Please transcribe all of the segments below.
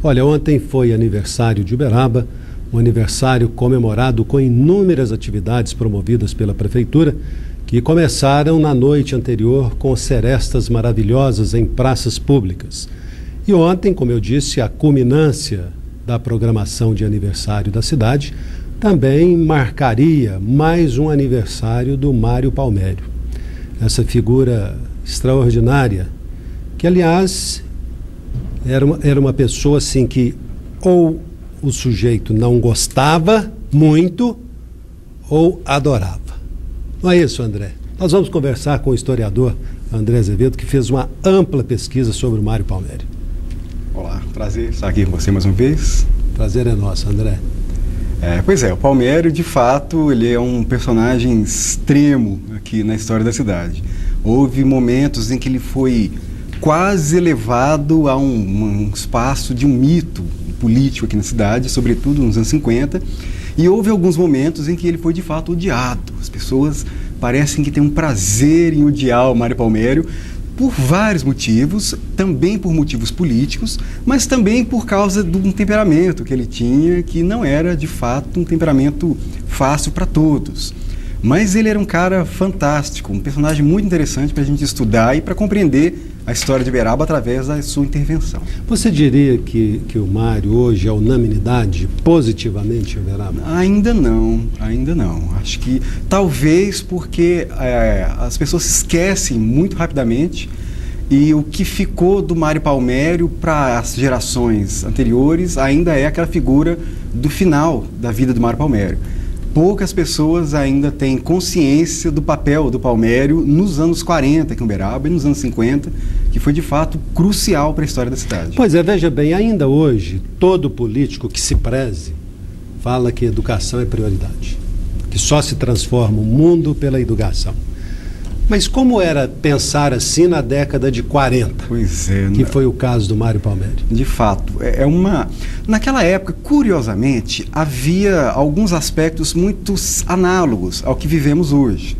Olha, ontem foi aniversário de Uberaba, um aniversário comemorado com inúmeras atividades promovidas pela Prefeitura, que começaram na noite anterior com serestas maravilhosas em praças públicas. E ontem, como eu disse, a culminância da programação de aniversário da cidade também marcaria mais um aniversário do Mário Palmério. Essa figura extraordinária, que aliás era uma pessoa assim que ou o sujeito não gostava muito ou adorava. Não é isso, André? Nós vamos conversar com o historiador André Azevedo, que fez uma ampla pesquisa sobre o Mário Palmério. Olá, prazer estar aqui com você mais uma vez. Prazer é nosso, André. Pois é, o Palmério, de fato, ele é um personagem extremo aqui na história da cidade. Houve momentos em que ele foi quase elevado a um espaço de um mito político aqui na cidade, sobretudo nos anos 50, e houve alguns momentos em que ele foi, de fato, odiado. As pessoas parecem que têm um prazer em odiar o Mário Palmério, por vários motivos, também por motivos políticos, mas também por causa de um temperamento que ele tinha, que não era, de fato, um temperamento fácil para todos. Mas ele era um cara fantástico, um personagem muito interessante para a gente estudar e para compreender a história de Uberaba através da sua intervenção. Você diria que o Mário hoje é unanimidade positivamente em Uberaba? Ainda não. Acho que talvez porque as pessoas se esquecem muito rapidamente e o que ficou do Mário Palmério para as gerações anteriores ainda é aquela figura do final da vida do Mário Palmério. Poucas pessoas ainda têm consciência do papel do Palmério nos anos 40 aqui em Uberaba e nos anos 50, que foi de fato crucial para a história da cidade. Pois é, veja bem, ainda hoje, todo político que se preze fala que educação é prioridade, que só se transforma o mundo pela educação. Mas como era pensar assim na década de 40? Pois é. Que foi o caso do Mário Palmério. De fato, naquela época, curiosamente, havia alguns aspectos muito análogos ao que vivemos hoje.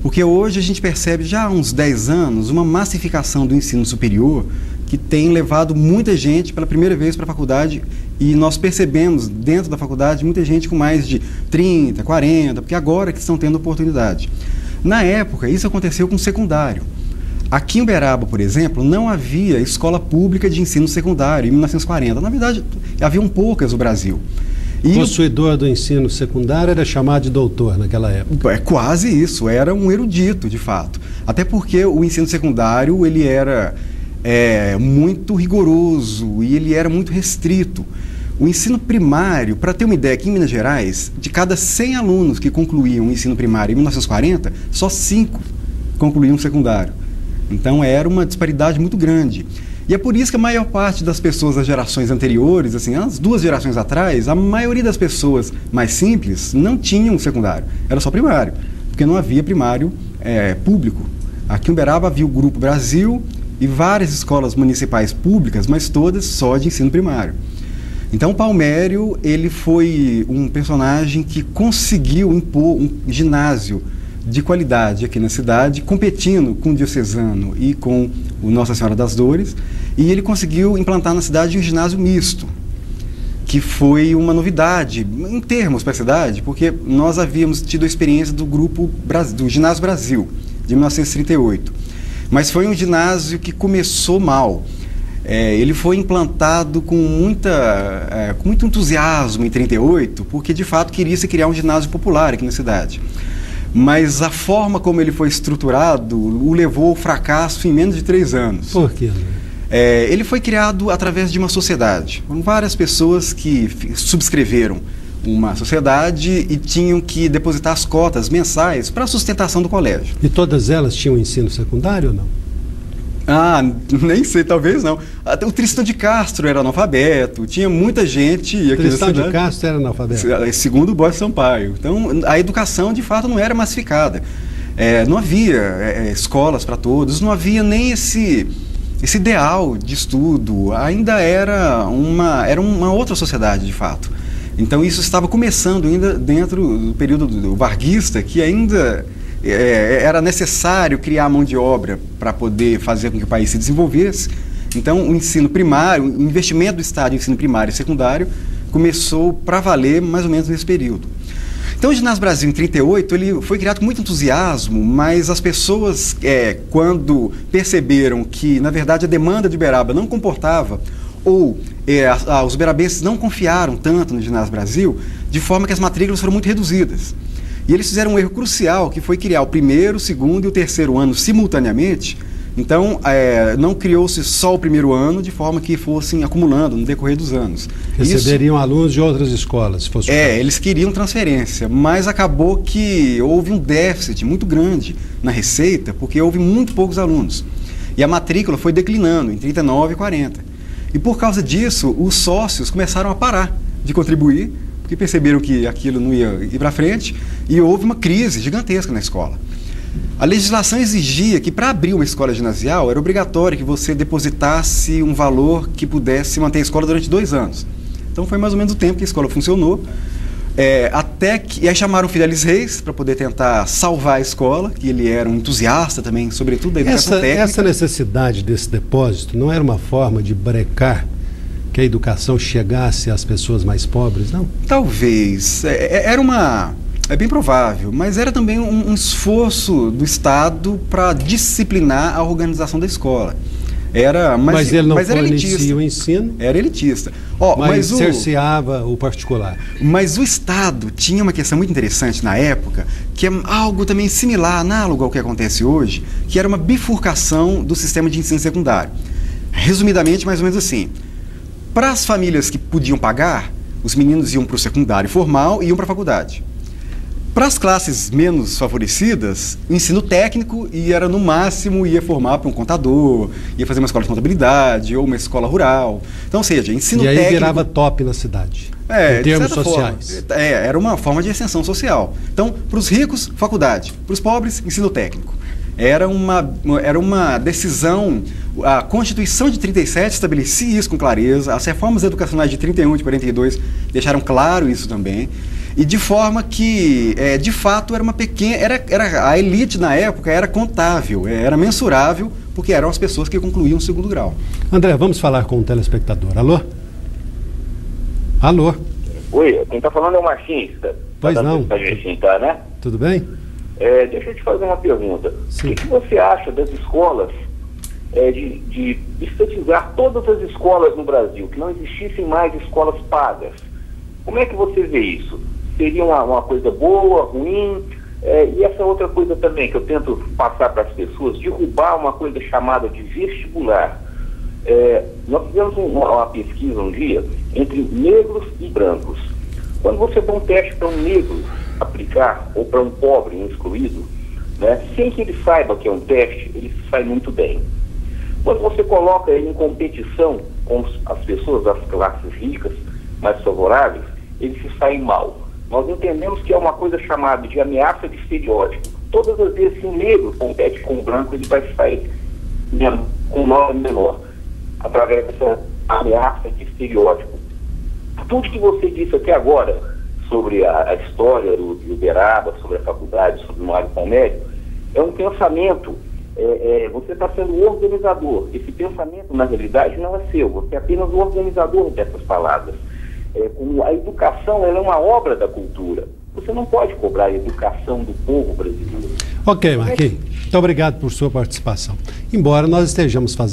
Porque hoje a gente percebe já há uns 10 anos uma massificação do ensino superior que tem levado muita gente pela primeira vez para a faculdade, e nós percebemos dentro da faculdade muita gente com mais de 30, 40, porque agora que estão tendo oportunidade. Na época, isso aconteceu com o secundário. Aqui em Uberaba, por exemplo, não havia escola pública de ensino secundário em 1940. Na verdade, haviam poucas no Brasil. O possuidor do ensino secundário era chamado de doutor naquela época. É quase isso, era um erudito, de fato. Até porque o ensino secundário ele era muito rigoroso e ele era muito restrito. O ensino primário, para ter uma ideia, aqui em Minas Gerais, de cada 100 alunos que concluíam o ensino primário em 1940, só 5 concluíam o secundário. Então era uma disparidade muito grande. E é por isso que a maior parte das pessoas das gerações anteriores, assim, as 2 gerações atrás, a maioria das pessoas mais simples não tinham secundário, era só primário, porque não havia primário público. Aqui em Uberaba havia o Grupo Brasil e várias escolas municipais públicas, mas todas só de ensino primário. Então, o Palmério, ele foi um personagem que conseguiu impor um ginásio de qualidade aqui na cidade, competindo com o Diocesano e com o Nossa Senhora das Dores, e ele conseguiu implantar na cidade um ginásio misto, que foi uma novidade em termos para a cidade, porque nós havíamos tido a experiência do Ginásio Brasil, de 1938, mas foi um ginásio que começou mal. Ele foi implantado com muito entusiasmo em 1938, porque de fato queria-se criar um ginásio popular aqui na cidade. Mas a forma como ele foi estruturado o levou ao fracasso em menos de 3 anos. Por quê? Ele foi criado através de uma sociedade. Foram várias pessoas que subscreveram uma sociedade e tinham que depositar as cotas mensais para a sustentação do colégio. E todas elas tinham ensino secundário ou não? Nem sei, talvez não. Até o Tristão de Castro era analfabeto, tinha muita gente... O Tristão de Castro era analfabeto? Segundo o Borges Sampaio. Então, a educação, de fato, não era massificada. Não havia escolas para todos, não havia nem esse ideal de estudo. Ainda era uma outra sociedade, de fato. Então, isso estava começando ainda dentro do período do varguista, que ainda... era necessário criar mão de obra para poder fazer com que o país se desenvolvesse, Então, o ensino primário, o investimento do Estado em ensino primário e secundário começou para valer mais ou menos nesse período. Então, o Ginásio Brasil, em 1938, ele foi criado com muito entusiasmo, mas as pessoas, quando perceberam que, na verdade, a demanda de Uberaba não comportava, ou os uberabenses não confiaram tanto no Ginásio Brasil, de forma que as matrículas foram muito reduzidas. E eles fizeram um erro crucial, que foi criar o primeiro, o segundo e o terceiro ano simultaneamente. Então, não criou-se só o primeiro ano, de forma que fossem acumulando no decorrer dos anos. Receberiam alunos de outras escolas, se fosse o caso. Eles queriam transferência, mas acabou que houve um déficit muito grande na receita, porque houve muito poucos alunos. E a matrícula foi declinando em 39 e 40. E por causa disso, os sócios começaram a parar de contribuir, porque perceberam que aquilo não ia ir para frente, e houve uma crise gigantesca na escola. A legislação exigia que, para abrir uma escola ginasial, era obrigatório que você depositasse um valor que pudesse manter a escola durante 2 anos. Então, foi mais ou menos o tempo que a escola funcionou, e aí chamaram o Fidelis Reis para poder tentar salvar a escola, que ele era um entusiasta também, sobretudo da educação técnica. Essa necessidade desse depósito não era uma forma de brecar que a educação chegasse às pessoas mais pobres, não? Talvez. É bem provável, mas era também um esforço do Estado para disciplinar a organização da escola. Mas ele não era fornecia o ensino? Era elitista. Mas cerceava o particular. Mas o Estado tinha uma questão muito interessante na época, que é algo também similar, análogo ao que acontece hoje, que era uma bifurcação do sistema de ensino secundário. Resumidamente, mais ou menos assim. Para as famílias que podiam pagar, os meninos iam para o secundário formal e iam para a faculdade. Para as classes menos favorecidas, o ensino técnico no máximo, ia formar para um contador, ia fazer uma escola de contabilidade ou uma escola rural. Então, ou seja, ensino técnico... E aí virava top na cidade, em termos sociais. Era uma forma de ascensão social. Então, para os ricos, faculdade. Para os pobres, ensino técnico. Era uma decisão... A Constituição de 37 estabelecia isso com clareza, as reformas educacionais de 31 e de 42 deixaram claro isso também. E de forma que, de fato, era uma pequena... a elite na época era contável, era mensurável, porque eram as pessoas que concluíam o 2º grau. André, vamos falar com o telespectador. Alô? Alô? Oi, quem está falando é o Martins. Pois não. Tá, né? Tudo bem? Deixa eu te fazer uma pergunta. Sim. O que você acha das escolas, de estatizar todas as escolas no Brasil, que não existissem mais escolas pagas? Como é que você vê isso? Seria uma coisa boa, ruim? E essa outra coisa também que eu tento passar para as pessoas, derrubar uma coisa chamada de vestibular. Nós fizemos uma pesquisa um dia entre negros e brancos. Quando você dá um teste para um negro aplicar, ou para um pobre, um excluído, né, sem que ele saiba que é um teste, ele sai muito bem. Quando você coloca ele em competição com as pessoas das classes ricas, mais favoráveis, ele se sai mal. Nós entendemos que é uma coisa chamada de ameaça de estereótipo. Todas as vezes que um negro compete com o branco, ele vai sair com um nome menor, através dessa ameaça de estereótipo. Tudo que você disse até agora sobre a história do Uberaba, sobre a faculdade, sobre o Mário Palmério, é um pensamento, você está sendo o organizador. Esse pensamento, na realidade, não é seu, você é apenas o organizador dessas palavras. Como a educação ela é uma obra da cultura. Você não pode cobrar a educação do povo brasileiro. Ok, Marquinhos. Muito obrigado por sua participação. Embora nós estejamos fazendo